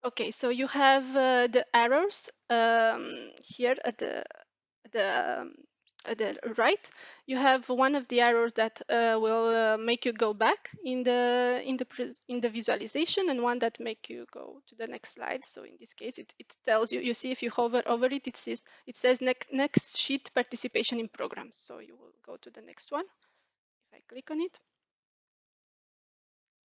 Okay, so you have the arrows here the um, at the right. You have one of the arrows that will make you go back in the visualization, and one that make you go to the next slide. So in this case, it tells you. You see, if you hover over it, it says next sheet participation in programs. So you will go to the next one. If I click on it.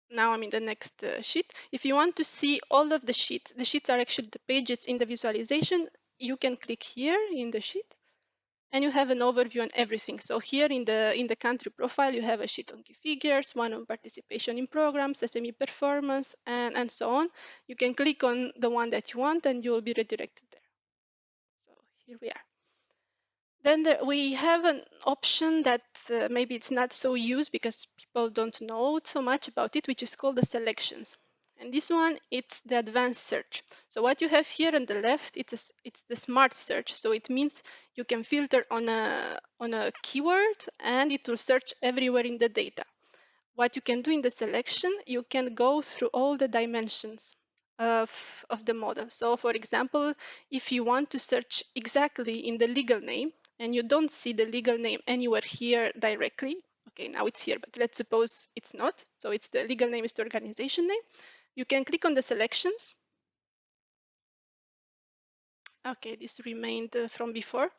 Now I'm in the next sheet. If you want to see all of the sheets are actually the pages in the visualization. You can click here in the sheet, and you have an overview on everything. So here in the country profile, you have a sheet on key figures, one on participation in programs, SME performance, and so on. You can click on the one that you want, and you will be redirected there. So here we are. Then we have an option that maybe it's not so used because people don't know so much about it, which is called the selections. And this one, it's the advanced search. So what you have here on the left, it's the smart search. So it means you can filter on a keyword, and it will search everywhere in the data. What you can do in the selection, you can go through all the dimensions of the model. So for example, if you want to search exactly in the legal name and you don't see the legal name anywhere here directly, okay, now it's here, but let's suppose it's not. So it's the legal name is the organization name. You can click on the selections. Okay, this remained from before.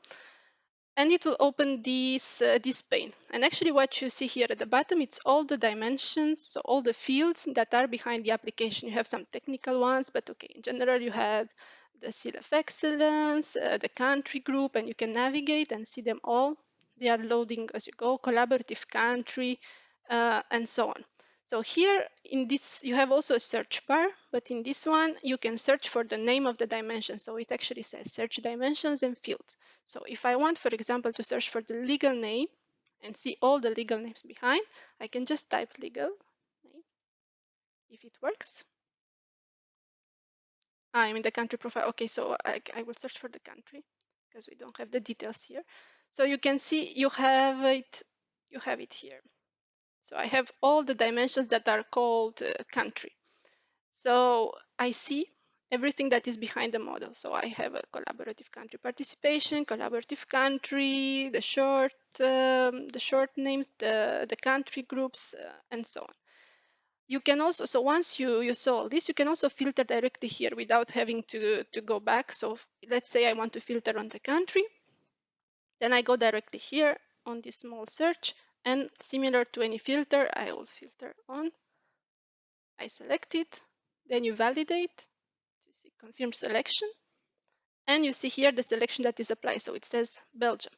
And it will open this pane. And actually what you see here at the bottom, it's all the dimensions, so all the fields that are behind the application. You have some technical ones, but okay, in general, you have the seal of excellence, the country group, and you can navigate and see them all. They are loading as you go, collaborative country, and so on. So here in this, you have also a search bar, but in this one, you can search for the name of the dimension. So it actually says search dimensions and fields. So if I want, for example, to search for the legal name and see all the legal names behind, I can just type legal name if it works. I'm in the country profile. Okay, so I will search for the country because we don't have the details here. So you can see you have it here. So I have all the dimensions that are called country. So I see everything that is behind the model. So I have a collaborative country participation, collaborative country, the short names, the country groups, and so on. You can also, so once you saw this, you can also filter directly here without having to go back. So let's say I want to filter on the country. Then I go directly here on this small search, and similar to any filter, I will filter on. I select it, then you validate. You see confirm selection, and you see here the selection that is applied. So it says Belgium.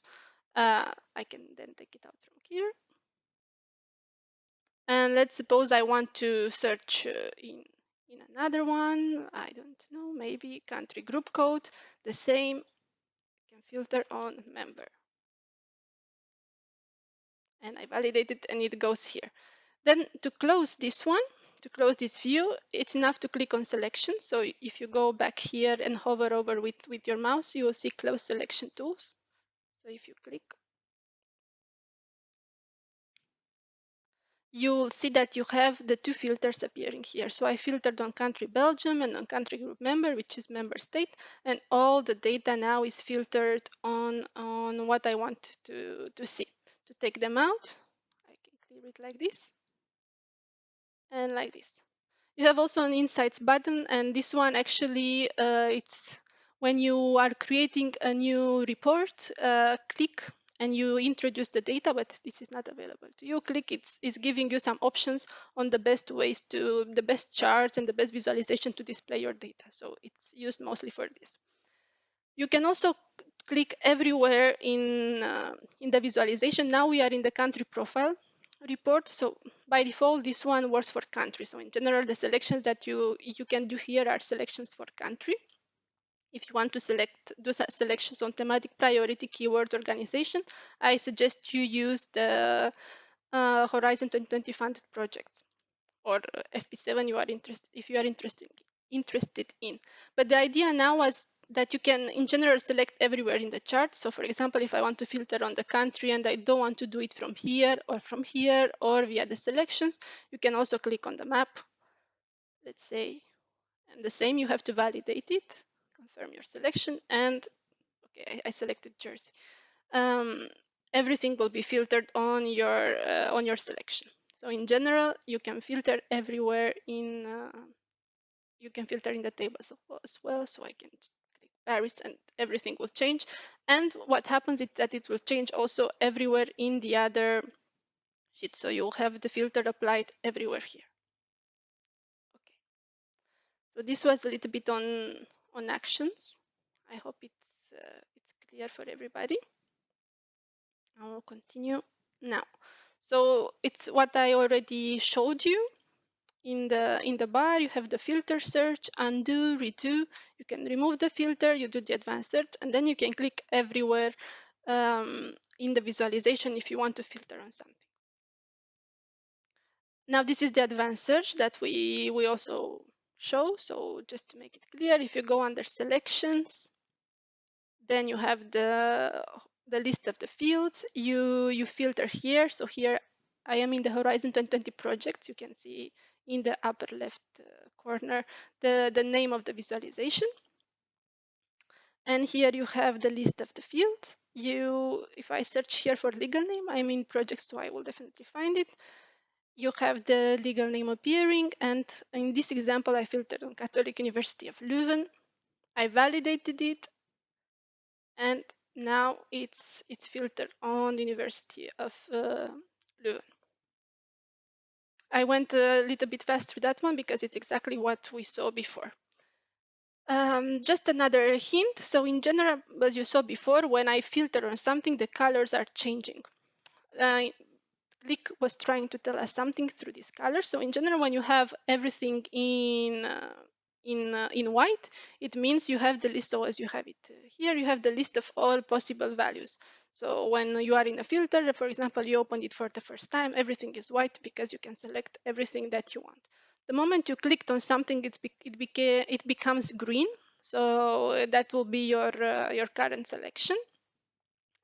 I can then take it out from here. And let's suppose I want to search in another one. I don't know, maybe country group code, the same. I can filter on member. And I validate it, and it goes here. Then to close this one, to close this view, it's enough to click on selection. So if you go back here and hover over with your mouse, you will see close selection tools. So if you click, you'll see that you have the two filters appearing here. So I filtered on country Belgium and on country group member, which is member state, and all the data now is filtered on what I want to see. To take them out, I can clear it like this and like this. You have also an insights button, and this one actually it's when you are creating a new report, click and you introduce the data, but this is not available to you. Click, it's giving you some options on the best ways to the best charts and the best visualization to display your data. So it's used mostly for this. You can also click everywhere in the visualization. Now we are in the country profile report. So by default, this one works for country. So in general, the selections that you can do here are selections for country. If you want to do selections on thematic priority keyword organization, I suggest you use the Horizon 2020 funded projects, or FP7 you are interested if you are interested in. But the idea now was that you can in general select everywhere in the chart. So for example, if I want to filter on the country and I don't want to do it from here or via the selections, you can also click on the map, let's say, And the same, you have to validate it, confirm your selection, and okay, I selected Jersey. Um, Everything will be filtered on your selection. So in general, you can filter everywhere in you can filter in the table as well. So I can click Paris and everything will change. And what happens is that it will change also everywhere in the other sheet. So you'll have the filter applied everywhere here. Okay. So this was a little bit on actions. I hope it's clear for everybody. I will continue now. So it's what I already showed you. In the bar, you have the filter search, undo, redo. You can remove the filter, you do the advanced search, and then you can click everywhere in the visualization if you want to filter on something. Now this is the advanced search that we also show. So just to make it clear, if you go under selections, then you have the list of the fields. You filter here. So here I am in the Horizon 2020 project. You can see in the upper left corner the name of the visualization. And here you have the list of the fields. If I search here for legal name, I'm in project, so I will definitely find it. You have the legal name appearing, and in this example, I filtered on Catholic University of Leuven. I validated it, and now it's filtered on the University of Leuven. I went a little bit fast through that one because it's exactly what we saw before. Just another hint. So in general, as you saw before, when I filter on something, the colors are changing. Click was trying to tell us something through this color. So in general, when you have everything in white, it means you have the list. So as you have it here, you have the list of all possible values. So when you are in a filter, for example, you open it for the first time, everything is white because you can select everything that you want. The moment you clicked on something, it becomes green. So that will be your current selection.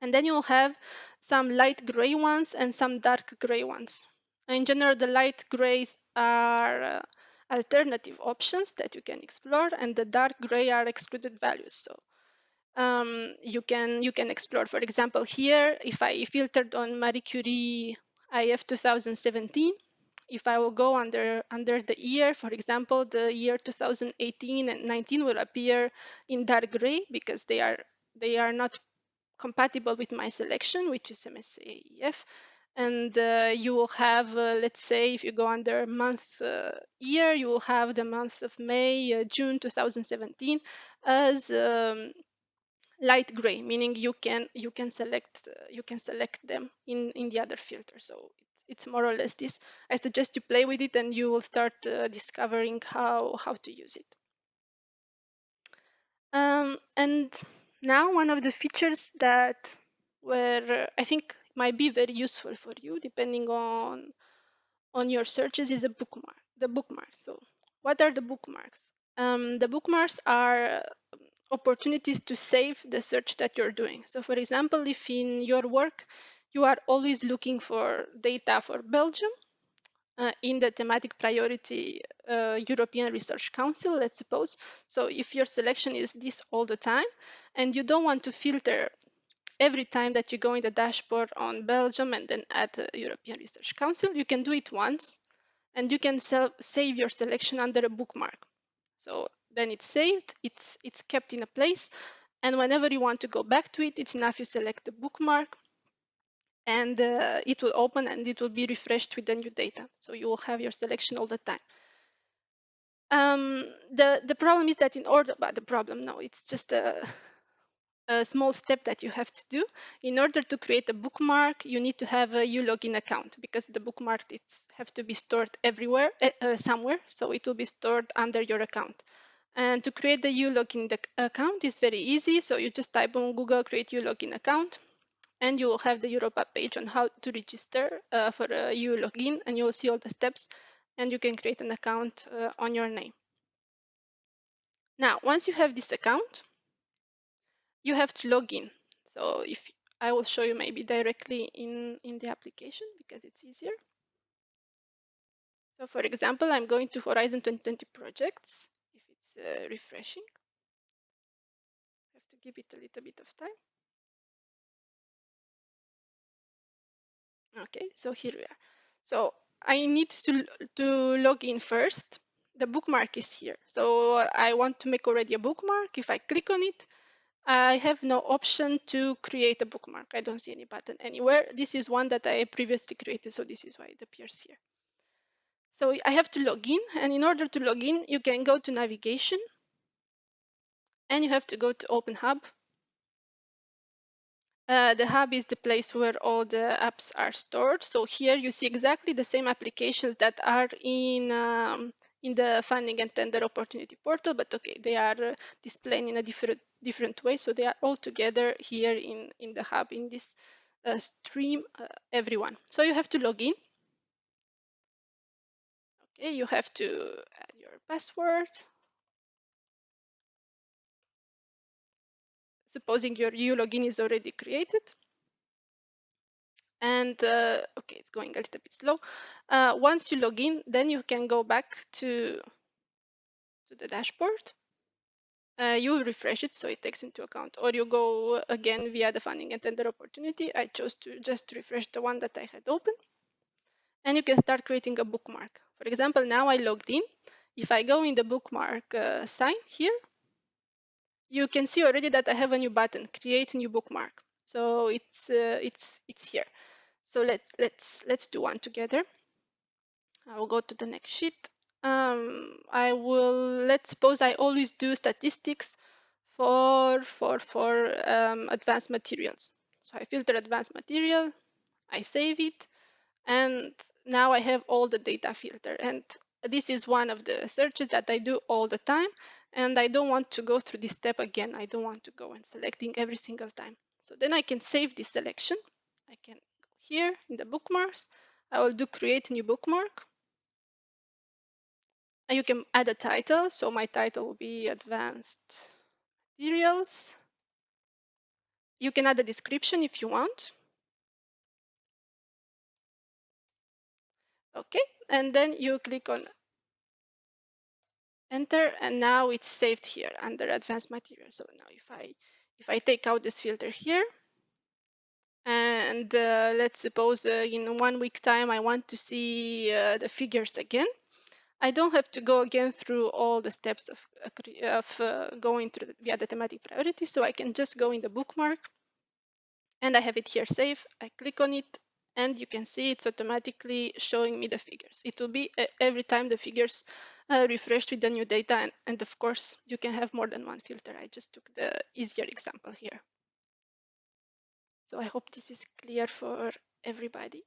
And then you'll have some light gray ones and some dark gray ones. In general, the light grays are alternative options that you can explore, and the dark gray are excluded values. So you can explore. For example, here, if I filtered on Marie Curie IF 2017, if I will go under the year, for example, the year 2018 and 19 will appear in dark gray because they are not compatible with my selection, which is MSAEF. And you will have, let's say, if you go under month year, you will have the months of May, June 2017 as light gray, meaning you can select them in the other filter. So it's more or less this. I suggest you play with it, and you will start discovering how to use it. And now one of the features that were I think might be very useful for you, depending on your searches, is a bookmark. The bookmarks. So what are the bookmarks? The bookmarks are opportunities to save the search that you're doing. So for example, if in your work you are always looking for data for Belgium, in the thematic priority European Research Council, let's suppose. So if your selection is this all the time and you don't want to filter every time that you go in the dashboard on Belgium and then add European Research Council, you can do it once and you can save your selection under a bookmark. So then it's saved, it's kept in a place, and whenever you want to go back to it, it's enough you select the bookmark, and it will open and it will be refreshed with the new data. So you will have your selection all the time. The problem is that the problem, no, it's just a small step that you have to do. In order to create a bookmark, you need to have a ulogin account because the bookmark have to be stored everywhere, somewhere. So it will be stored under your account. And to create the ulogin account is very easy. So you just type on Google, create ulogin account, and you will have the Europa page on how to register for a ulogin, and you will see all the steps, and you can create an account on your name. Now, once you have this account, you have to log in. So if I will show you maybe directly in the application because it's easier. So for example, I'm going to Horizon 2020 projects. If refreshing. Have to give it a little bit of time. Okay, so here we are. So I need to log in first. The bookmark is here. So I want to make already a bookmark. If I click on it, I have no option to create a bookmark. I don't see any button anywhere. This is one that I previously created, so this is why it appears here. So I have to log in, and in order to log in, you can go to navigation, and you have to go to Open Hub. The hub is the place where all the apps are stored. So here you see exactly the same applications that are in the funding and tender opportunity portal, but okay, they are displayed in a different way. So they are all together here in the hub in this stream, everyone. So you have to log in. Okay, you have to add your password. Supposing your U login is already created. And okay, it's going a little bit slow. Once you log in, then you can go back to the dashboard. You refresh it so it takes into account, or you go again via the funding and tender opportunity. I chose to just refresh the one that I had open, and you can start creating a bookmark. For example, now I logged in. If I go in the bookmark sign here, you can see already that I have a new button, create new bookmark. So it's here. So let's do one together. I will go to the next sheet. I will, let's suppose I always do statistics for advanced materials. So I filter advanced material, I save it, and now I have all the data filter. And this is one of the searches that I do all the time, and I don't want to go through this step again. I don't want to go and selecting every single time. So then I can save this selection. I can go here in the bookmarks. I will do create new bookmark. And you can add a title. So my title will be advanced materials. You can add a description if you want. Okay, and then you click on enter, and now it's saved here under advanced materials. So now if I take out this filter here, and let's suppose in 1 week time I want to see the figures again, I don't have to go again through all the steps of going through via the thematic priority. So I can just go in the bookmark, and I have it here saved. I click on it, and you can see it's automatically showing me the figures. It will be every time the figures refreshed with the new data, and of course you can have more than one filter. I just took the easier example here. So I hope this is clear for everybody.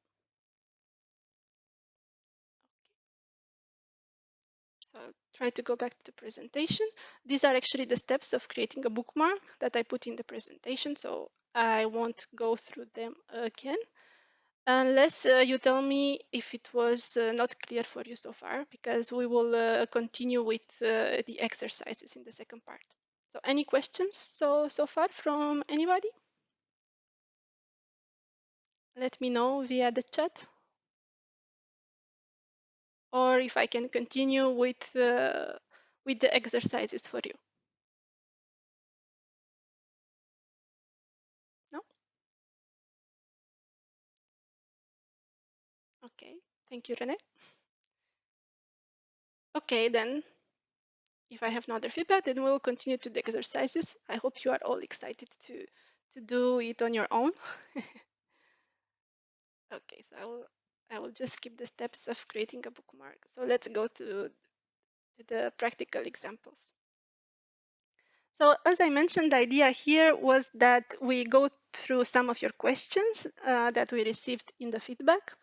So I'll try to go back to the presentation. These are actually the steps of creating a bookmark that I put in the presentation, so I won't go through them again. Unless you tell me if it was not clear for you so far, because we will continue with the exercises in the second part. So any questions so far from anybody? Let me know via the chat. Or if I can continue with the exercises for you. No? Okay, thank you, Rene. Okay, then if I have no other feedback, then we will continue to the exercises. I hope you are all excited to do it on your own. Okay, so I will just skip the steps of creating a bookmark. So let's go to the practical examples. So as I mentioned, the idea here was that we go through some of your questions that we received in the feedback.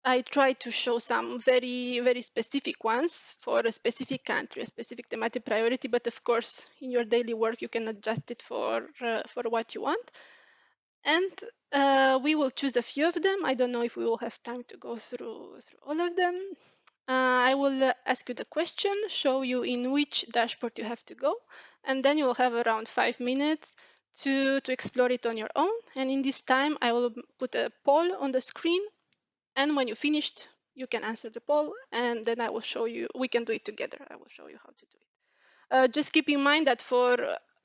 I try to show some very, very specific ones for a specific country, a specific thematic priority, but of course, in your daily work, you can adjust it for what you want. And we will choose a few of them. I don't know if we will have time to go through all of them. I will ask you the question, show you in which dashboard you have to go, and then you will have around 5 minutes to explore it on your own. And in this time, I will put a poll on the screen, and when you finished, you can answer the poll, and then I will show you, we can do it together. I will show you how to do it. Just keep in mind that for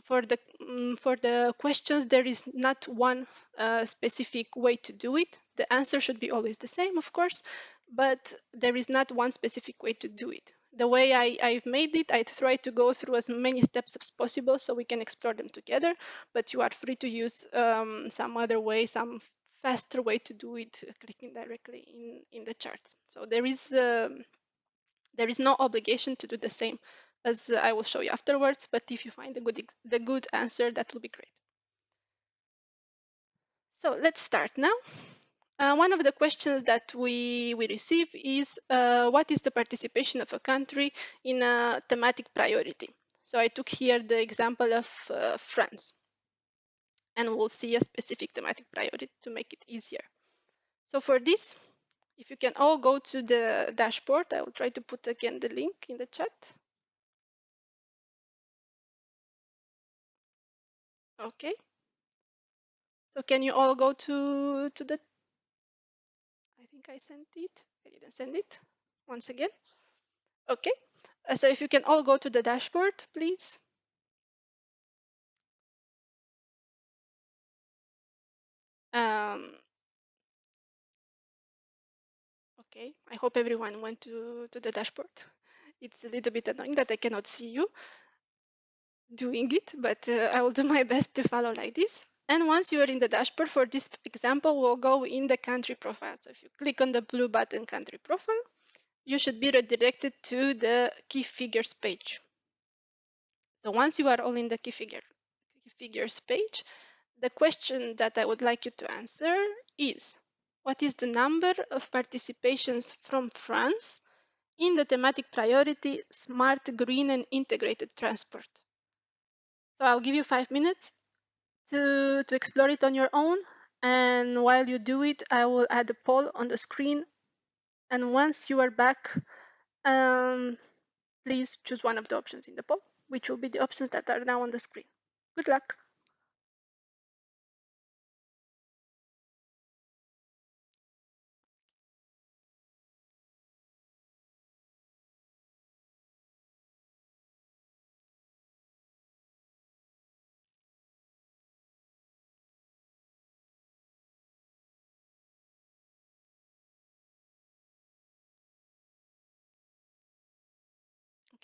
the questions there is not one specific way to do it. The answer should be always the same, of course, but there is not one specific way to do it. The way I've made it, I try to go through as many steps as possible so we can explore them together, but you are free to use some other way, some faster way to do it, clicking directly in the chart. So there is no obligation to do the same as I will show you afterwards, but if you find the good answer, that will be great. So let's start now. One of the questions that we receive is what is the participation of a country in a thematic priority? So I took here the example of France, and we'll see a specific thematic priority to make it easier. So for this, if you can all go to the dashboard, I will try to put again the link in the chat. Okay. So can you all go to the, I think I sent it. I didn't send it. Once again. Okay. So if you can all go to the dashboard, please. Okay. I hope everyone went to the dashboard. It's a little bit annoying that I cannot see you doing it, but I will do my best to follow like this. And once you are in the dashboard, for this example, we'll go in the country profile. So if you click on the blue button country profile, you should be redirected to the key figures page. So once you are all in the key figures page, the question that I would like you to answer is, what is the number of participations from France in the thematic priority smart, green and integrated transport? So I'll give you 5 minutes to explore it on your own. And while you do it, I will add a poll on the screen. And once you are back, um, please choose one of the options in the poll, which will be the options that are now on the screen. Good luck.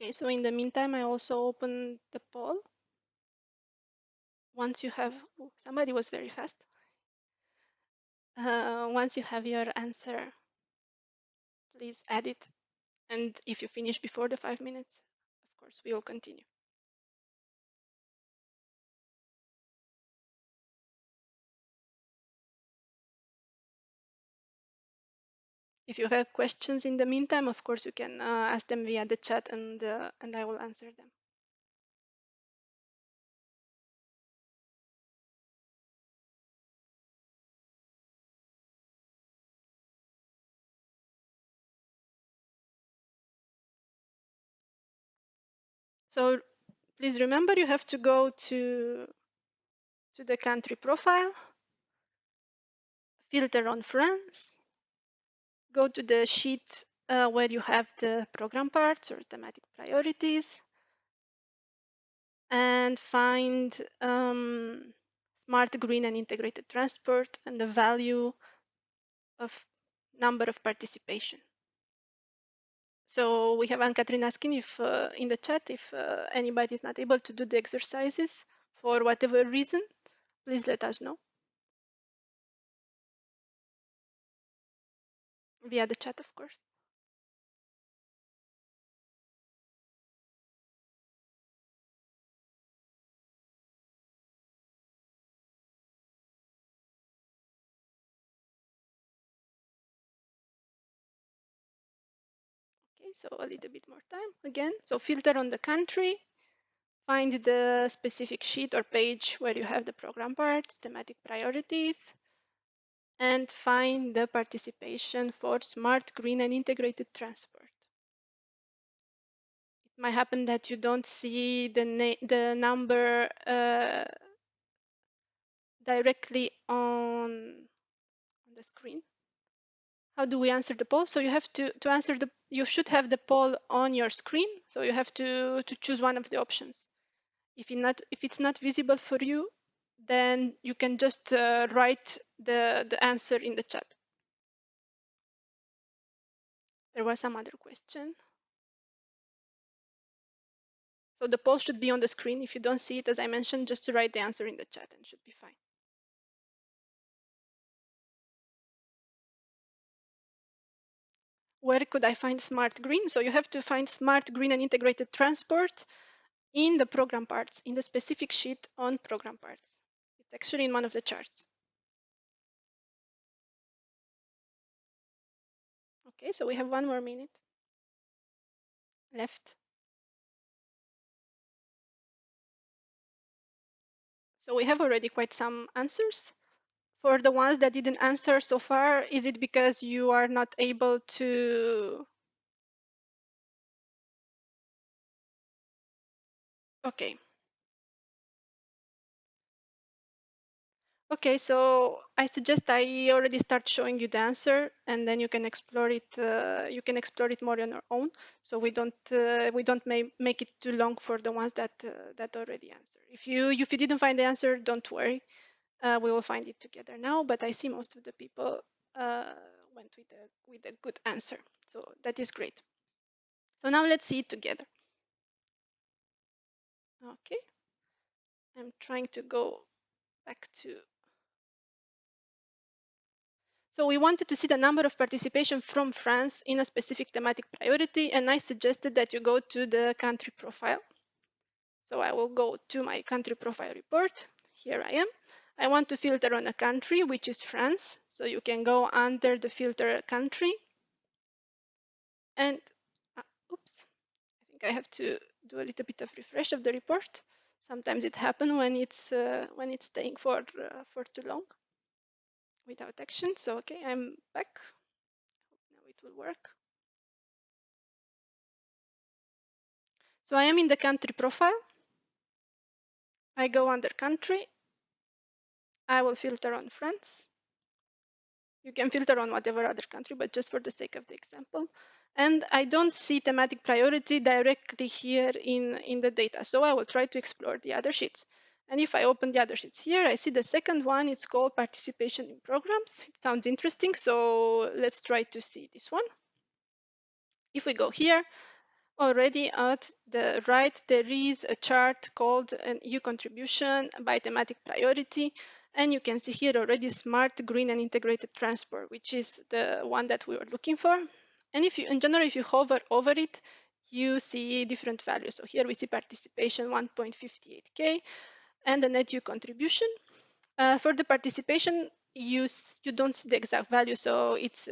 Okay, so in the meantime, I also open the poll. Once you have, oh, somebody was very fast. Once you have your answer, please add it. And if you finish before the 5 minutes, of course, we will continue. If you have questions in the meantime, of course, you can ask them via the chat and I will answer them. So please remember, you have to go to the country profile, filter on France, go to the sheet where you have the program parts or thematic priorities, and find smart, green, and integrated transport and the value of number of participation. So we have Anne-Catherine asking if in the chat if anybody is not able to do the exercises for whatever reason, please let us know via the chat, of course. Okay, so a little bit more time again. So filter on the country, find the specific sheet or page where you have the program parts, thematic priorities, and find the participation for smart, green, and integrated transport. It might happen that you don't see the number directly on the screen. How do we answer the poll? So you have to answer you should have the poll on your screen. So you have to choose one of the options. If it's not visible for you, then you can just write the answer in the chat. There was some other question. So the poll should be on the screen. If you don't see it, as I mentioned, just to write the answer in the chat and should be fine. Where could I find smart green? So you have to find smart green and integrated transport in the program parts, in the specific sheet on program parts. It's actually in one of the charts. Okay, so we have 1 more minute left. So we have already quite some answers. For the ones that didn't answer so far, is it because you are not able to? Okay. Okay, so I suggest I already start showing you the answer, and then you can explore it. You can explore it more on your own. So we don't make it too long for the ones that already answer. If you didn't find the answer, don't worry. We will find it together now. But I see most of the people uh, went with a good answer, so that is great. So now let's see it together. Okay, I'm trying to go back to. So we wanted to see the number of participation from France in a specific thematic priority, and I suggested that you go to the country profile. So I will go to my country profile report. Here I am. I want to filter on a country, which is France. So you can go under the filter country. And, oops, I think I have to do a little bit of refresh of the report. Sometimes it happens when it's staying for too long without action. So okay, I'm back. Now it will work. So I am in the country profile. I go under country. I will filter on France. You can filter on whatever other country, but just for the sake of the example. And I don't see thematic priority directly here in the data. So I will try to explore the other sheets. And if I open the other sheets here, I see the second one. It's called participation in programs. It sounds interesting. So let's try to see this one. If we go here, already at the right, there is a chart called an EU contribution by thematic priority. And you can see here already smart, green, and integrated transport, which is the one that we were looking for. And if you, in general, if you hover over it, you see different values. So here we see participation 1.58K and the net EU contribution. For the participation, you don't see the exact value, so it's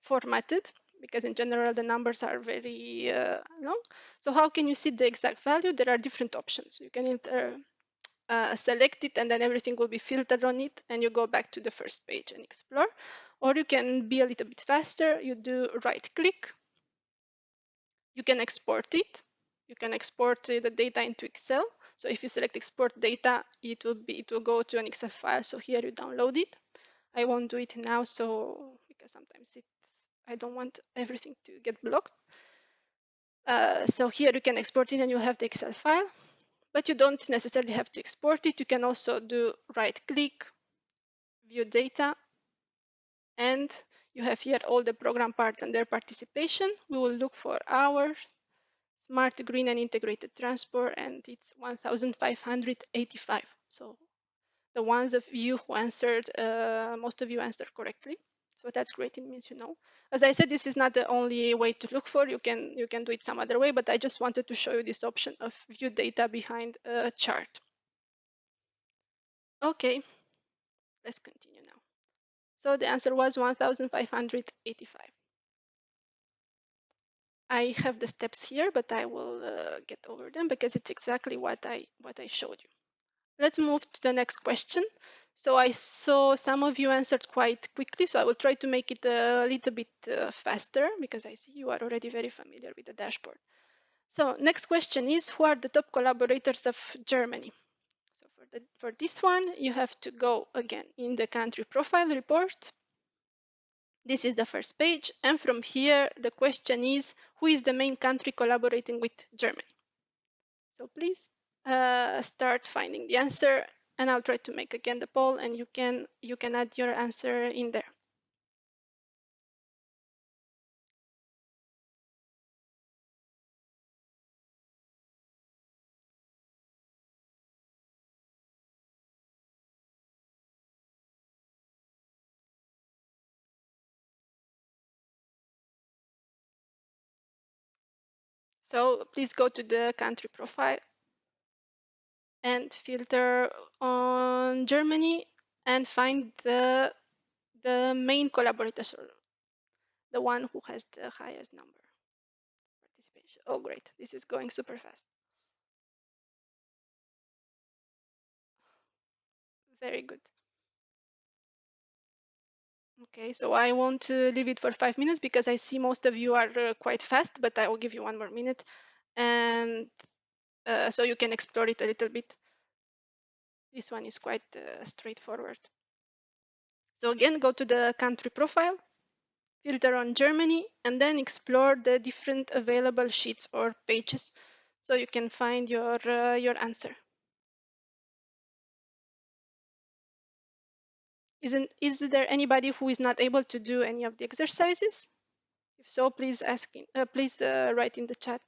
formatted because in general the numbers are very long. So how can you see the exact value? There are different options. You can either select it and then everything will be filtered on it and you go back to the first page and explore. Or you can be a little bit faster. You do right click. You can export it. You can export the data into Excel. So if you select export data, it will go to an Excel file. So here you download it. I won't do it now, so because sometimes I don't want everything to get blocked. So here you can export it and you'll have the Excel file, but you don't necessarily have to export it. You can also do right click, view data, and you have here all the program parts and their participation. We will look for our smart, green, and integrated transport, and it's 1,585. So the ones of you who answered, most of you answered correctly. So that's great. It means you know. As I said, this is not the only way to look for. You can do it some other way, but I just wanted to show you this option of view data behind a chart. Okay, let's continue now. So the answer was 1,585. I have the steps here, but I will get over them because it's exactly what I showed you. Let's move to the next question. So I saw some of you answered quite quickly, so I will try to make it a little bit faster because I see you are already very familiar with the dashboard. So next question is, who are the top collaborators of Germany? So for this one, you have to go again in the country profile report. This is the first page. And from here, the question is, who is the main country collaborating with Germany? So please start finding the answer, and I'll try to make again the poll, and you can add your answer in there. So please go to the country profile and filter on Germany and find the main collaborators, or the one who has the highest number participation. Oh, great. This is going super fast. Very good. Okay, so I won't leave it for 5 minutes because I see most of you are quite fast, but I will give you one more minute, and so you can explore it a little bit. This one is quite straightforward. So again, go to the country profile, filter on Germany, and then explore the different available sheets or pages so you can find your answer. Is there anybody who is not able to do any of the exercises? If so, please write in the chat.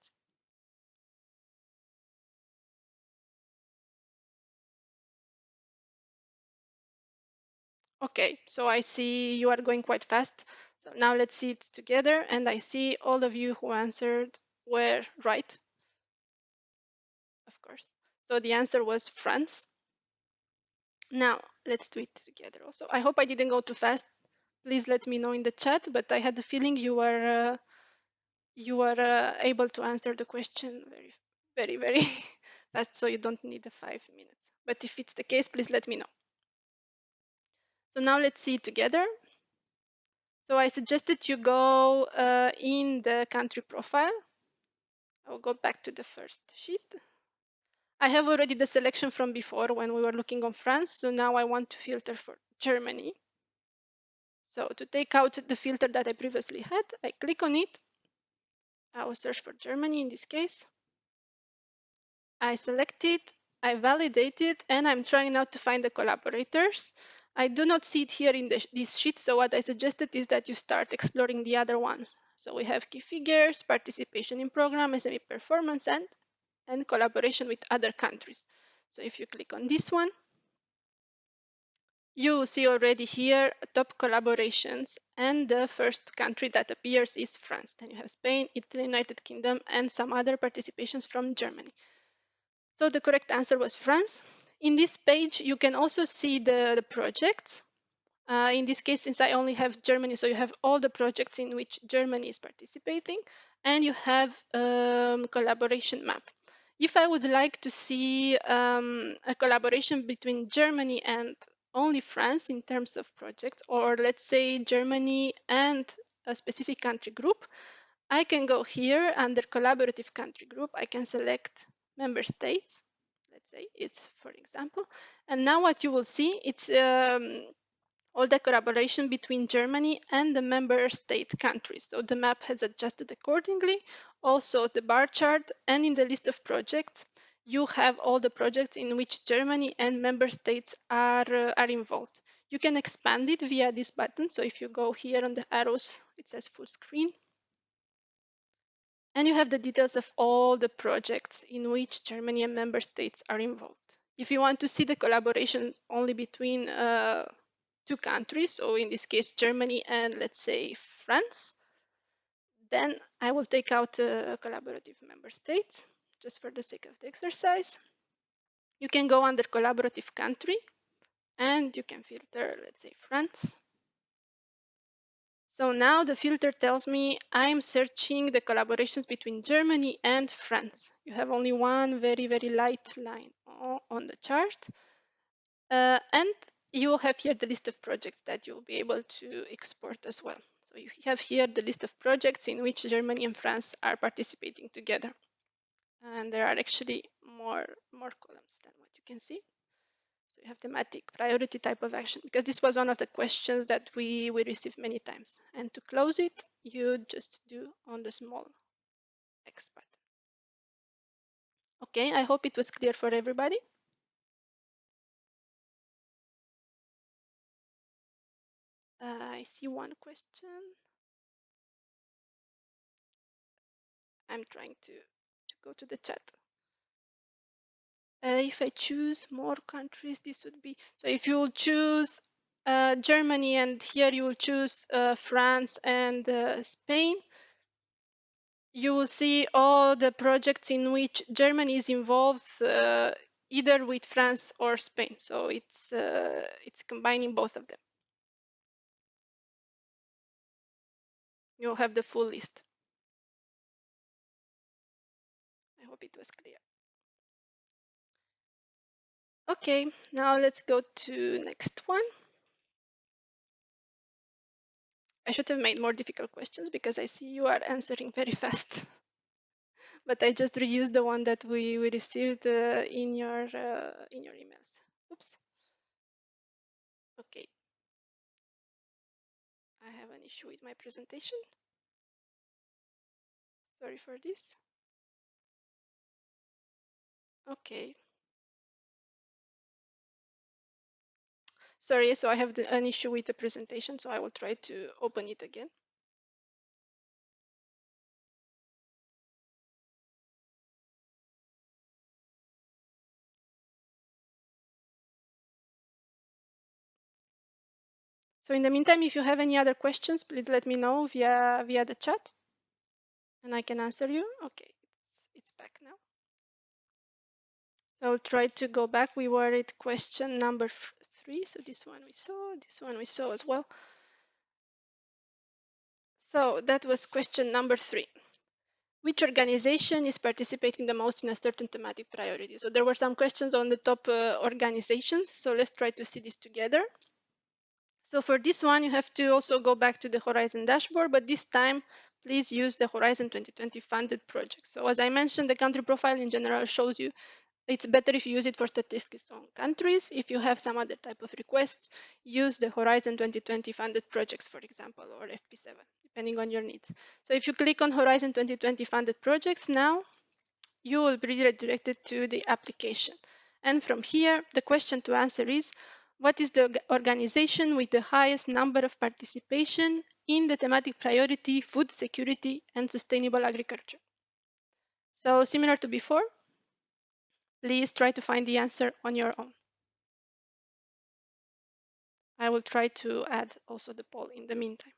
Okay, so I see you are going quite fast. So now let's see it together, and I see all of you who answered were right, of course. So the answer was France. Now let's do it together also. I hope I didn't go too fast. Please let me know in the chat, but I had the feeling you were able to answer the question very, very, very fast, so you don't need the 5 minutes. But if it's the case, please let me know. So now let's see it together. So I suggested you go in the country profile. I'll go back to the first sheet. I have already the selection from before when we were looking on France. So now I want to filter for Germany. So to take out the filter that I previously had, I click on it. I will search for Germany in this case. I select it, I validate it, and I'm trying now to find the collaborators. I do not see it here in this sheet, so what I suggested is that you start exploring the other ones. So we have key figures, participation in program, SME performance, and collaboration with other countries. So if you click on this one, you see already here top collaborations, and the first country that appears is France. Then you have Spain, Italy, United Kingdom, and some other participations from Germany. So the correct answer was France. In this page, you can also see the projects. In this case, since I only have Germany, so you have all the projects in which Germany is participating, and you have collaboration map. If I would like to see a collaboration between Germany and only France in terms of projects, or let's say Germany and a specific country group, I can go here under collaborative country group. I can select member states. Let's say it's for example. And now what you will see, it's all the collaboration between Germany and the member state countries. So the map has adjusted accordingly. Also the bar chart, and in the list of projects, you have all the projects in which Germany and member states are involved. You can expand it via this button. So if you go here on the arrows, it says full screen. And you have the details of all the projects in which Germany and member states are involved. If you want to see the collaboration only between two countries, so in this case, Germany and let's say France, then I will take out collaborative member states just for the sake of the exercise. You can go under collaborative country and you can filter, let's say France. So now the filter tells me I'm searching the collaborations between Germany and France. You have only one very, very light line on the chart. And you will have here the list of projects that you'll be able to export as well. So you have here the list of projects in which Germany and France are participating together. And there are actually more columns than what you can see. So you have thematic priority type of action, because this was one of the questions that we received many times. And to close it, you just do on the small X button. Okay, I hope it was clear for everybody. I see one question. I'm trying to go to the chat. If I choose more countries, this would be, so if you will choose Germany, and here you will choose France and Spain, you will see all the projects in which Germany is involved, either with France or Spain. So it's combining both of them. You'll have the full list. I hope it was clear. Okay, now let's go to next one. I should have made more difficult questions because I see you are answering very fast. But I just reused the one that we received in your emails. Oops. Okay. I have an issue with my presentation. Sorry for this. Okay. Sorry, so I have an issue with the presentation, so I will try to open it again. So in the meantime, if you have any other questions, please let me know via the chat, and I can answer you. Okay, it's back now. So I'll try to go back. We were at question number 3. So this one we saw as well. So that was question number 3. Which organization is participating the most in a certain thematic priority? So there were some questions on the top organizations. So let's try to see this together. So for this one, you have to also go back to the Horizon dashboard, but this time, please use the Horizon 2020 funded project. So as I mentioned, the country profile in general shows you it's better if you use it for statistics on countries. If you have some other type of requests, use the Horizon 2020 funded projects, for example, or FP7, depending on your needs. So if you click on Horizon 2020 funded projects now, you will be redirected to the application. And from here, the question to answer is, what is the organization with the highest number of participation in the thematic priority food security and sustainable agriculture? So similar to before, please try to find the answer on your own. I will try to add also the poll in the meantime.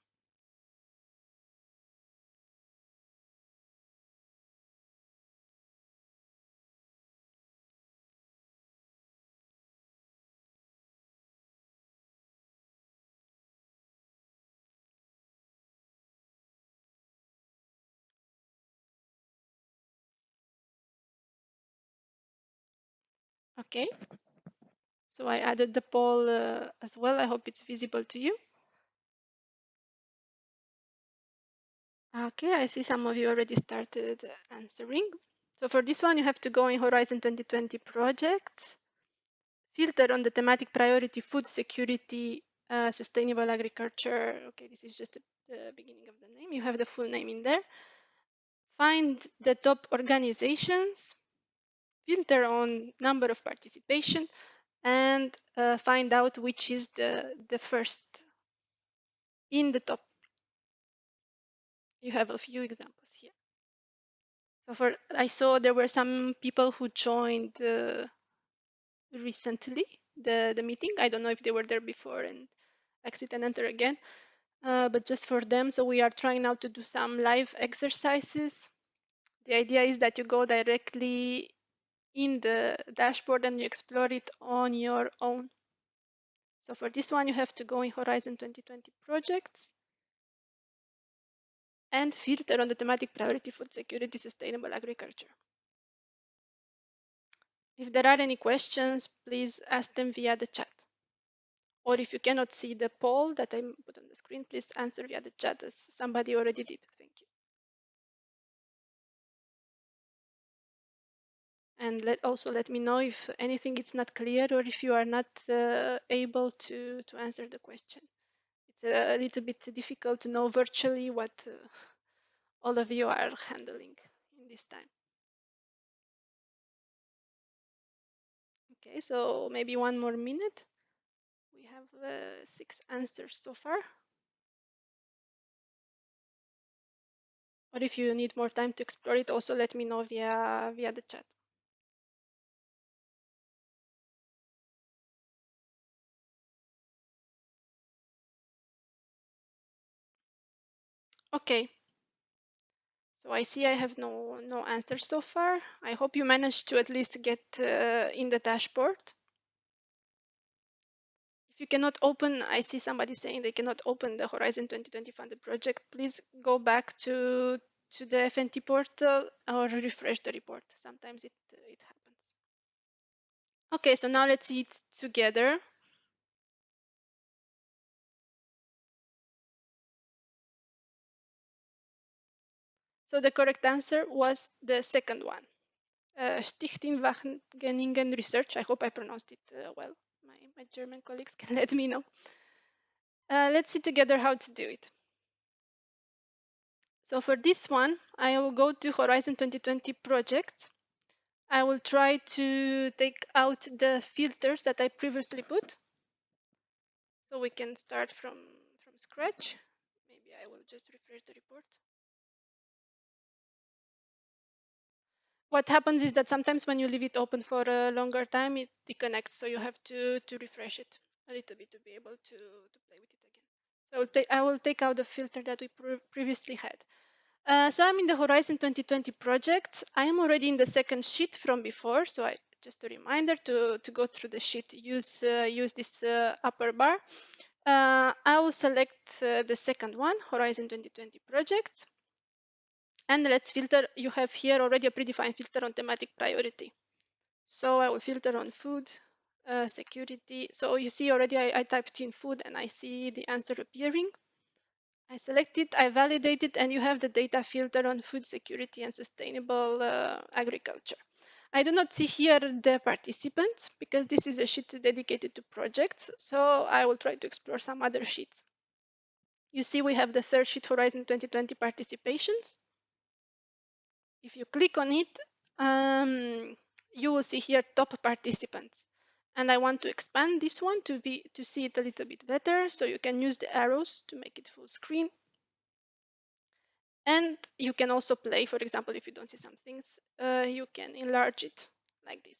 Okay, so I added the poll as well. I hope it's visible to you. Okay, I see some of you already started answering. So for this one, you have to go in Horizon 2020 projects, filter on the thematic priority food security, sustainable agriculture. Okay, this is just the beginning of the name. You have the full name in there. Find the top organizations, filter on number of participation, and find out which is the first in the top. You have a few examples here. So I saw there were some people who joined recently the meeting. I don't know if they were there before and exit and enter again, but just for them. So we are trying now to do some live exercises. The idea is that you go directly in the dashboard and you explore it on your own. So for this one, you have to go in Horizon 2020 projects and filter on the thematic priority food security, sustainable agriculture. If there are any questions, please ask them via the chat. Or if you cannot see the poll that I put on the screen, please answer via the chat as somebody already did. Thank you. And let me know if anything is not clear or if you are not able to answer the question. It's a little bit difficult to know virtually what all of you are handling in this time. Okay, so maybe one more minute. We have 6 answers so far. Or if you need more time to explore it, also let me know via the chat. Okay, so I see I have no answers so far. I hope you managed to at least get in the dashboard. If you cannot open, I see somebody saying they cannot open the Horizon 2020 funded project. Please go back to the FNT portal or refresh the report. Sometimes it happens. Okay, so now let's see it together. So the correct answer was the second one. Stichting Wageningen Research. I hope I pronounced it well. My German colleagues can let me know. Let's see together how to do it. So for this one, I will go to Horizon 2020 projects. I will try to take out the filters that I previously put. So we can start from scratch. Maybe I will just refresh the report. What happens is that sometimes when you leave it open for a longer time, it disconnects. So you have to refresh it a little bit to be able to play with it again. So I will take out the filter that we previously had. So I'm in the Horizon 2020 project. I am already in the second sheet from before. So just a reminder to go through the sheet, use this upper bar. I will select the second one, Horizon 2020 projects. And let's filter. You have here already a predefined filter on thematic priority. So I will filter on food, security. So you see already I typed in food and I see the answer appearing. I select it, I validate it, and you have the data filter on food security and sustainable agriculture. I do not see here the participants because this is a sheet dedicated to projects. So I will try to explore some other sheets. You see we have the third sheet, Horizon 2020 participations. If you click on it, you will see here top participants. And I want to expand this one to see it a little bit better. So you can use the arrows to make it full screen. And you can also play, for example, if you don't see some things, you can enlarge it like this.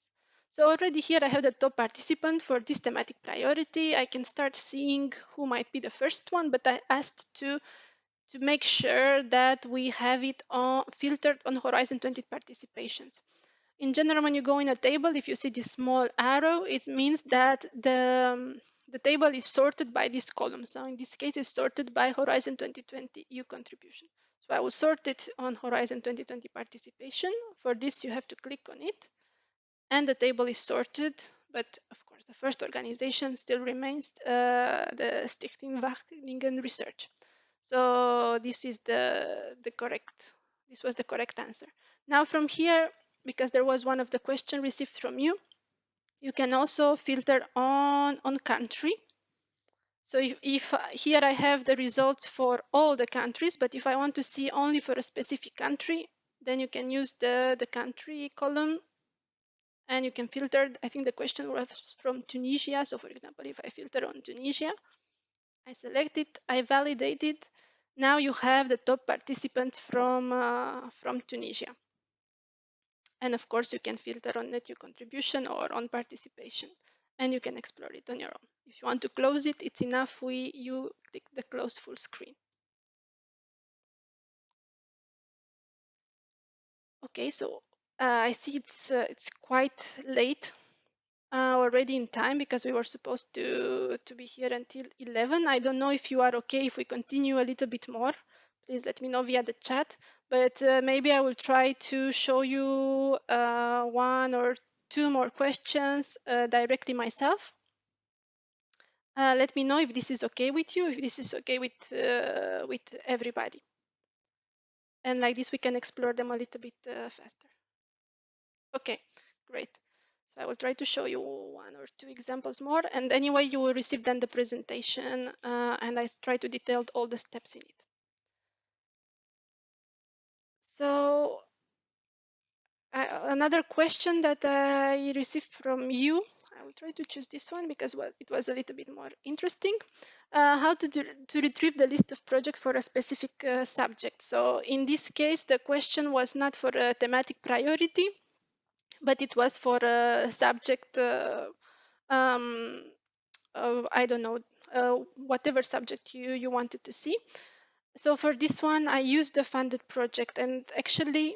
So already here I have the top participant for this thematic priority. I can start seeing who might be the first one, but I asked to make sure that we have it on filtered on Horizon 20 participations. In general, when you go in a table, if you see this small arrow, it means that the table is sorted by this column. So in this case, it's sorted by Horizon 2020 EU contribution. So I will sort it on Horizon 2020 participation. For this, you have to click on it. And the table is sorted. But of course, the first organization still remains the Stichting Wageningen Research. So this is this was the correct answer. Now from here, because there was one of the questions received from you, you can also filter on country. So if here I have the results for all the countries, but if I want to see only for a specific country, then you can use the country column and you can filter. I think the question was from Tunisia. So for example, if I filter on Tunisia, I select it, I validate it. Now you have the top participants from Tunisia. And of course, you can filter on net your contribution or on participation, and you can explore it on your own. If you want to close it, it's enough you click the close full screen. Okay, so I see it's quite late already in time because we were supposed to be here until 11. I don't know if you are okay if we continue a little bit more. Please let me know via the chat. But maybe I will try to show you one or two more questions directly myself. Let me know if this is okay with you, if this is okay with everybody. And like this, we can explore them a little bit faster. Okay, Great. So I will try to show you one or two examples more. And anyway, you will receive then the presentation, and I try to detail all the steps in it. So another question that I received from you, I will try to choose this one because, well, it was a little bit more interesting. How to retrieve the list of projects for a specific subject. So in this case, the question was not for a thematic priority, but it was for a subject, I don't know, whatever subject you wanted to see. So for this one, I used the funded project, and actually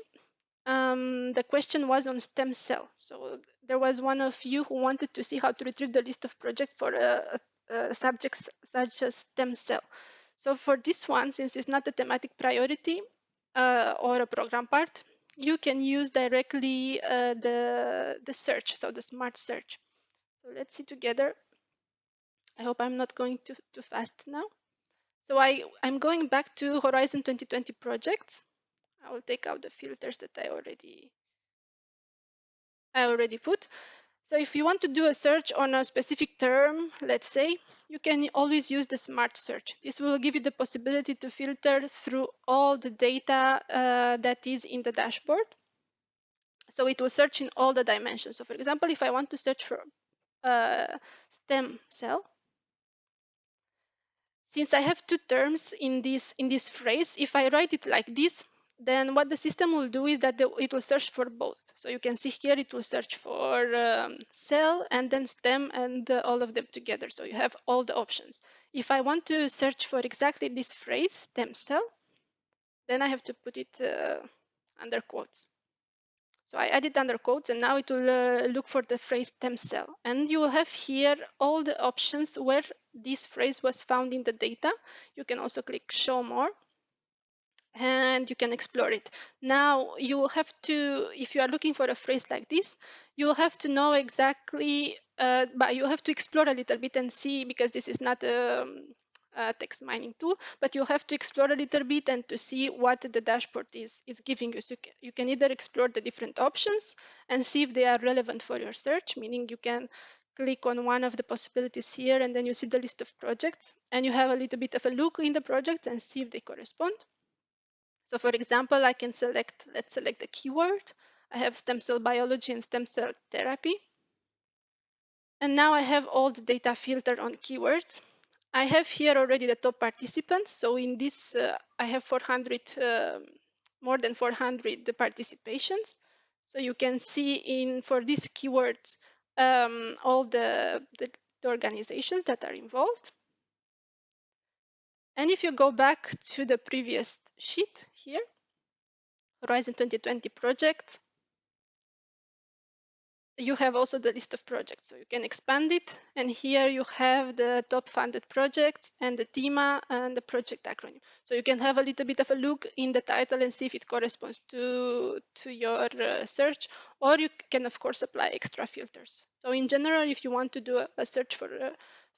the question was on stem cell. So there was one of you who wanted to see how to retrieve the list of projects for subjects such as stem cell. So for this one, since it's not a thematic priority or a program part, you can use directly the search, so the smart search. So let's see together. I hope I'm not going too fast now. So I'm going back to Horizon 2020 projects. I will take out the filters that I already put. So if you want to do a search on a specific term, let's say, you can always use the smart search. This will give you the possibility to filter through all the data that is in the dashboard. So it will search in all the dimensions. So for example, if I want to search for stem cell, since I have two terms in this phrase, if I write it like this, then what the system will do is that it will search for both. So you can see here it will search for cell and then stem and all of them together. So you have all the options. If I want to search for exactly this phrase, stem cell, then I have to put it under quotes. So I add it under quotes, and now it will look for the phrase stem cell. And you will have here all the options where this phrase was found in the data. You can also click show more, and you can explore it. Now you will have to, if you are looking for a phrase like this, you will have to know exactly, but you have to explore a little bit and see, because this is not a text mining tool, but you'll have to explore a little bit and to see what the dashboard is giving you. So you can either explore the different options and see if they are relevant for your search, meaning you can click on one of the possibilities here and then you see the list of projects and you have a little bit of a look in the projects and see if they correspond. So for example, I can select, let's select the keyword. I have stem cell biology and stem cell therapy. And now I have all the data filtered on keywords. I have here already the top participants. So in this, I have 400, more than 400 participations. So you can see for these keywords, all the organizations that are involved. And if you go back to the previous sheet here, Horizon 2020 projects, you have also the list of projects, so you can expand it. And here you have the top funded projects and the thema and the project acronym. So you can have a little bit of a look in the title and see if it corresponds to your search, or you can of course apply extra filters. So in general, if you want to do a search for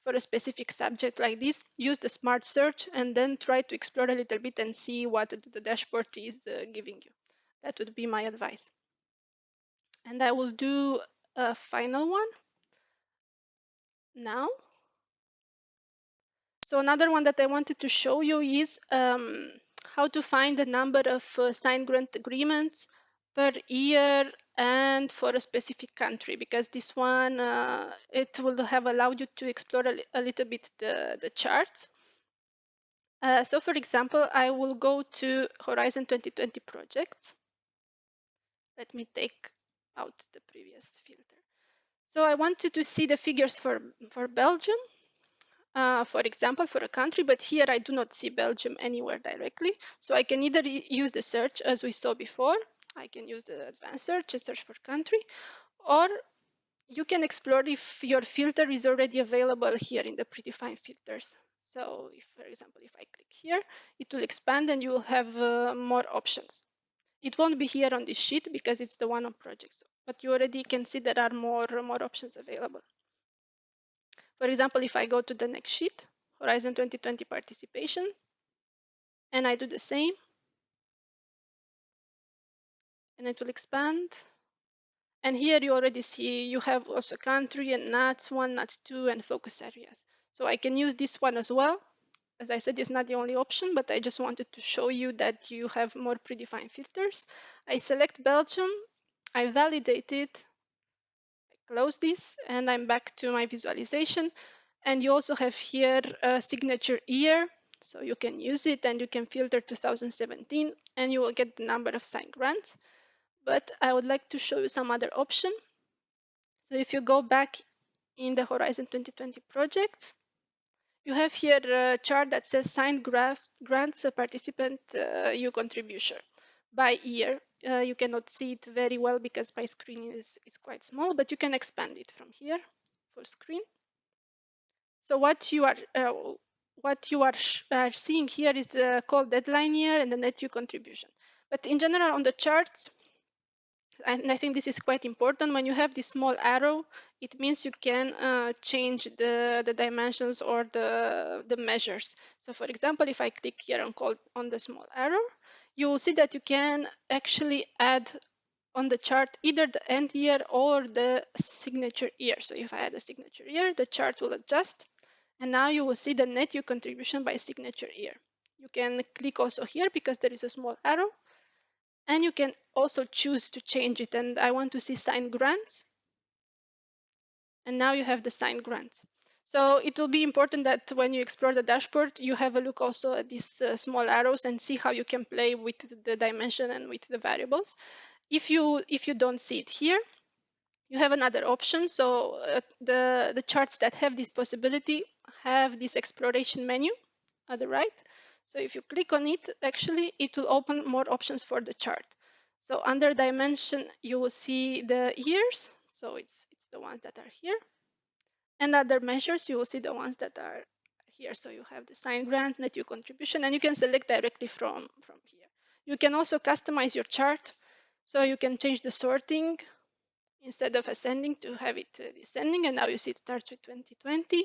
a specific subject like this, use the smart search and then try to explore a little bit and see what the dashboard is giving you. That would be my advice. And I will do a final one now. So another one that I wanted to show you is how to find the number of signed grant agreements per year and for a specific country, because this one, it will have allowed you to explore a little bit the charts. So for example, I will go to Horizon 2020 projects. Let me take out the previous filter. So I wanted to see the figures for Belgium, for example, for a country, but here I do not see Belgium anywhere directly. So I can either use the search as we saw before. I can use the advanced search and search for country, or you can explore if your filter is already available here in the predefined filters. So if, for example, if I click here, it will expand and you will have more options. It won't be here on this sheet because it's the one on projects, but you already can see there are more options available. For example, if I go to the next sheet, Horizon 2020 participations, and I do the same, and it will expand, And here you already see you have also country and nuts 1, nuts 2, and focus areas. So I can use this one as well. As I said, it's not the only option, but I just wanted to show you that you have more predefined filters. I select Belgium, I validate it, I close this, and I'm back to my visualization. And you also have here a signature year, so you can use it and you can filter 2017 and you will get the number of signed grants. But I would like to show you some other option. So if you go back in the Horizon 2020 projects, you have here a chart that says signed grants participant EU contribution by year. You cannot see it very well because my screen is quite small, but you can expand it from here, full screen. So what you are seeing here is the call deadline year and the net EU contribution. But in general, on the charts, and I think this is quite important, when you have this small arrow, it means you can change the dimensions or the measures. So for example, if I click here and call on the small arrow, you will see that you can actually add on the chart either the end year or the signature year. So if I add a signature year, the chart will adjust. And now you will see the net EU contribution by signature year. You can click also here because there is a small arrow, and you can also choose to change it. And I want to see signed grants. And now you have the signed grants. So it will be important that when you explore the dashboard, you have a look also at these small arrows and see how you can play with the dimension and with the variables. If you don't see it here, you have another option. So the charts that have this possibility have this exploration menu at the right. So if you click on it, actually it will open more options for the chart. So under dimension, you will see the years. So it's the ones that are here. And other measures, you will see the ones that are here. So you have the signed grants, net EU contribution, and you can select directly from here. You can also customize your chart. So you can change the sorting instead of ascending to have it descending. And now you see it starts with 2020.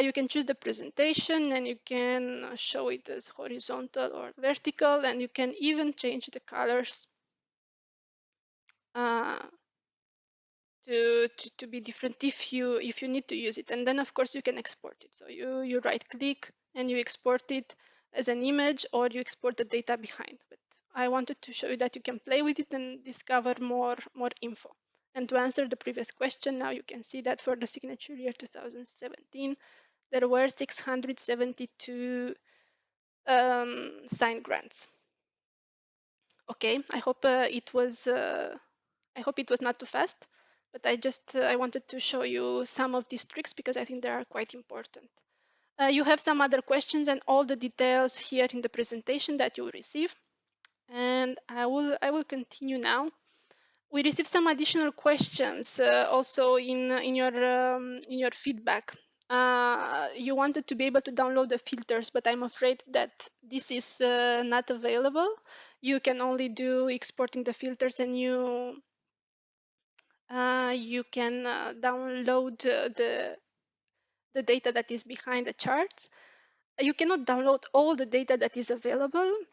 You can choose the presentation and you can show it as horizontal or vertical, and you can even change the colors uh, to be different if you need to use it. And then of course you can export it. So you right click and you export it as an image, or you export the data behind. But I wanted to show you that you can play with it and discover more info. And to answer the previous question, now you can see that for the signature year 2017, there were 672 signed grants. Okay, I hope I hope it was not too fast, but I wanted to show you some of these tricks because I think they are quite important. You have some other questions and all the details here in the presentation that you will receive, and I will continue now. We received some additional questions also in your feedback. You wanted to be able to download the filters, but I'm afraid that this is not available. You can only do exporting the filters, and you can download the data that is behind the charts. You cannot download all the data that is available.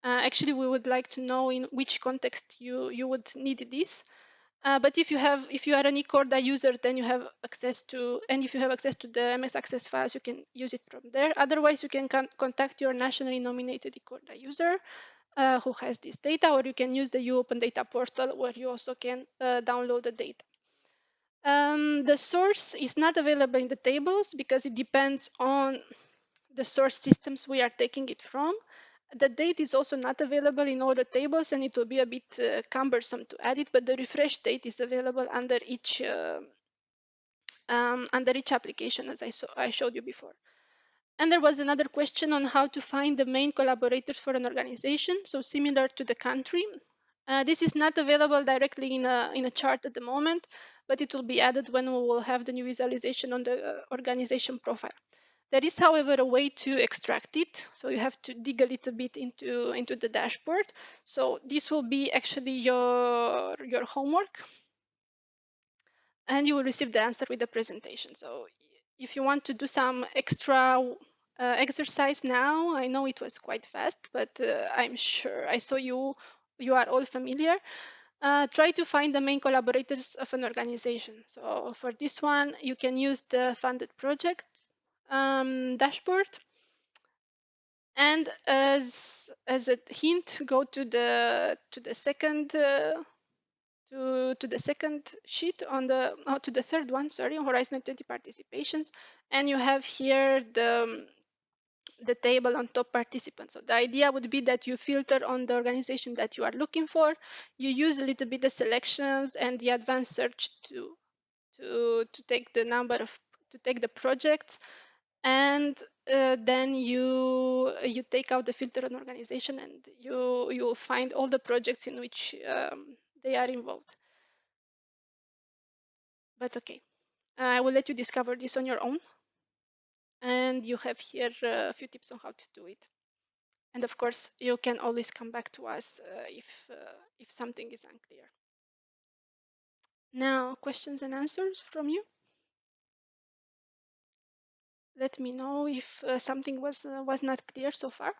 Actually, we would like to know in which context you would need this. But if you are an eCorda user, then you have access to, and if you have access to the MS Access files, you can use it from there. Otherwise, you can contact your nationally nominated eCorda user who has this data, or you can use the EU Open Data Portal where you also can download the data. The source is not available in the tables because it depends on the source systems we are taking it from. The date is also not available in all the tables, and it will be a bit cumbersome to add it, but the refresh date is available under each application, as I showed you before. And there was another question on how to find the main collaborators for an organization, so similar to the country. This is not available directly in a chart at the moment, but it will be added when we will have the new visualization on the organization profile. There is, however, a way to extract it. So you have to dig a little bit into the dashboard. So this will be actually your homework, and you will receive the answer with the presentation. So if you want to do some extra exercise now, I know it was quite fast, but I'm sure I saw you are all familiar. Try to find the main collaborators of an organization. So for this one, you can use the funded projects dashboard. And as a hint, go to the second to the second sheet on the to the third one, sorry, on Horizon 20 participations, and you have here the table on top participants. So the idea would be that you filter on the organization that you are looking for. You use a little bit the selections and the advanced search to take the number of to take the projects, and then you take out the filter on organization, and you'll find all the projects in which they are involved. But okay, I will let you discover this on your own, and you have here a few tips on how to do it. And of course, you can always come back to us if something is unclear. Now, questions and answers from you. Let me know if something was not clear so far.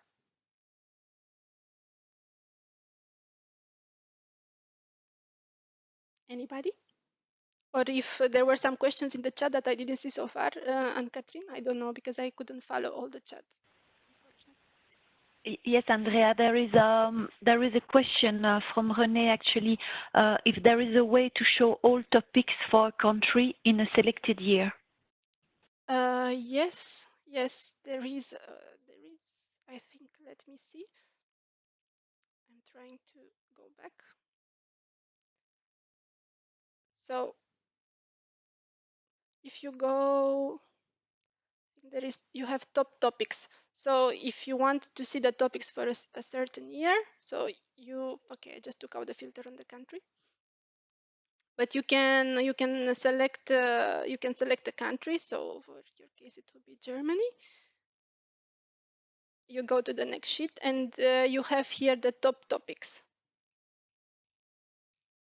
Anybody? Or if there were some questions in the chat that I didn't see so far, and Catherine, I don't know because I couldn't follow all the chats, unfortunately. Yes, Andrea, there is a question from René actually, if there is a way to show all topics for a country in a selected year. Yes, there is. I think. Let me see. I'm trying to go back. So if you go, you have top topics. So if you want to see the topics for a certain year, so okay, I just took out the filter on the country. But you can select a country. So for your case, it will be Germany. You go to the next sheet, and you have here the top topics.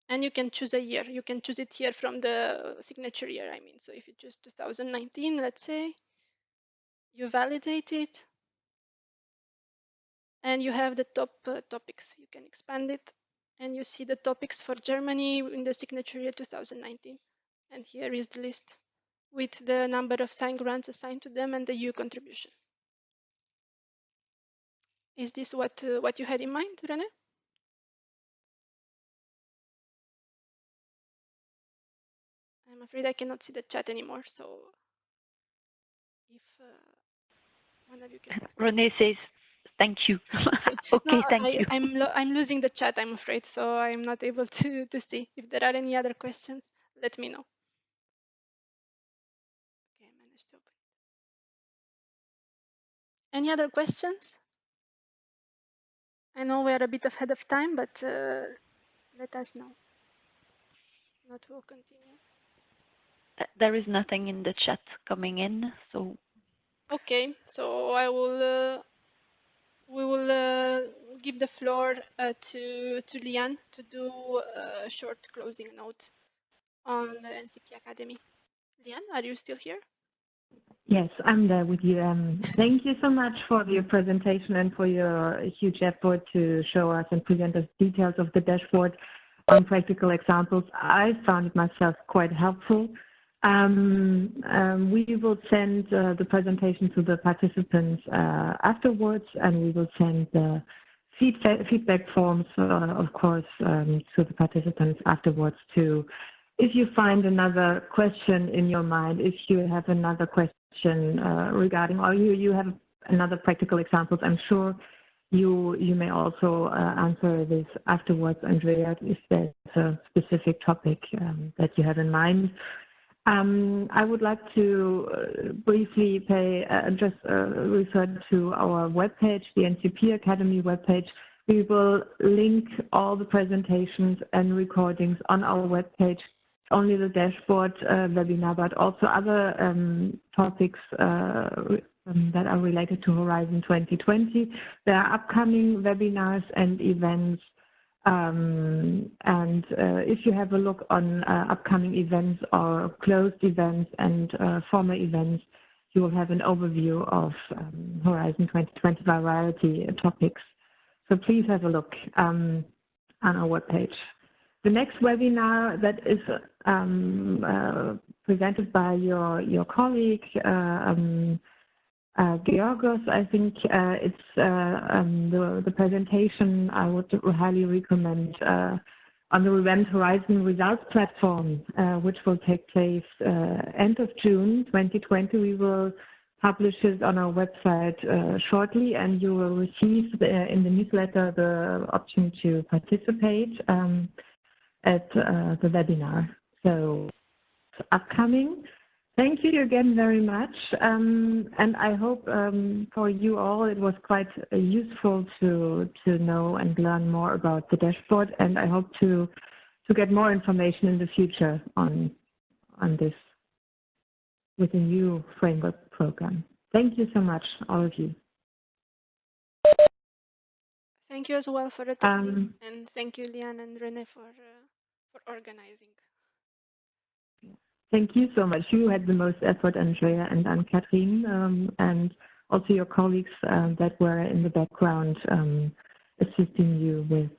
And you can choose a year. You can choose it here from the signature year, I mean. So if you choose 2019, let's say, you validate it, and you have the top topics. You can expand it, and you see the topics for Germany in the signature year 2019. And here is the list with the number of signed grants assigned to them and the EU contribution. Is this what you had in mind, René? I'm afraid I cannot see the chat anymore, so if one of you can. René says, thank you. Okay. Okay, No, thank you. I'm losing the chat, I'm afraid, so I'm not able to see. If there are any other questions, let me know. Okay, I managed to open. Any other questions? I know we are a bit ahead of time, but let us know. Not will continue. There is nothing in the chat coming in, so. Okay, so we will give the floor to Liane to do a short closing note on the NCP Academy. Liane, are you still here? Yes, I'm there with you. Thank you so much for your presentation and for your huge effort to show us and present us details of the dashboard on practical examples. I found it myself quite helpful. We will send the presentation to the participants afterwards, and we will send the feedback forms, of course, to the participants afterwards too. If you find another question in your mind, if you have another question regarding, or you have another practical examples, I'm sure you may also answer this afterwards, Andrea, if there's a specific topic that you have in mind. I would like to briefly refer to our webpage, the NCP Academy webpage. We will link all the presentations and recordings on our webpage, only the dashboard webinar, but also other topics that are related to Horizon 2020. There are upcoming webinars and events. If you have a look on upcoming events or closed events and former events, you will have an overview of Horizon 2020 variety topics. So please have a look on our webpage. The next webinar that is presented by your colleague, Georgos, I think it's the presentation I would highly recommend on the Event Horizon Results Platform, which will take place end of June 2020. We will publish it on our website shortly, and you will receive in the newsletter the option to participate at the webinar. So it's upcoming. Thank you again very much, and I hope for you all it was quite useful to know and learn more about the dashboard, and I hope to get more information in the future on this with a new framework program. Thank you so much, all of you. Thank you as well for attending, and thank you, Liane and Rene, for organizing. Thank you so much. You had the most effort, Andrea and Anne-Catherine, and also your colleagues that were in the background assisting you with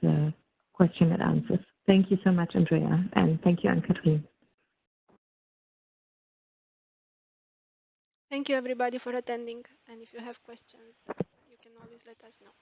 question and answers. Thank you so much, Andrea, and thank you, Anne-Catherine. Thank you, everybody, for attending. And if you have questions, you can always let us know.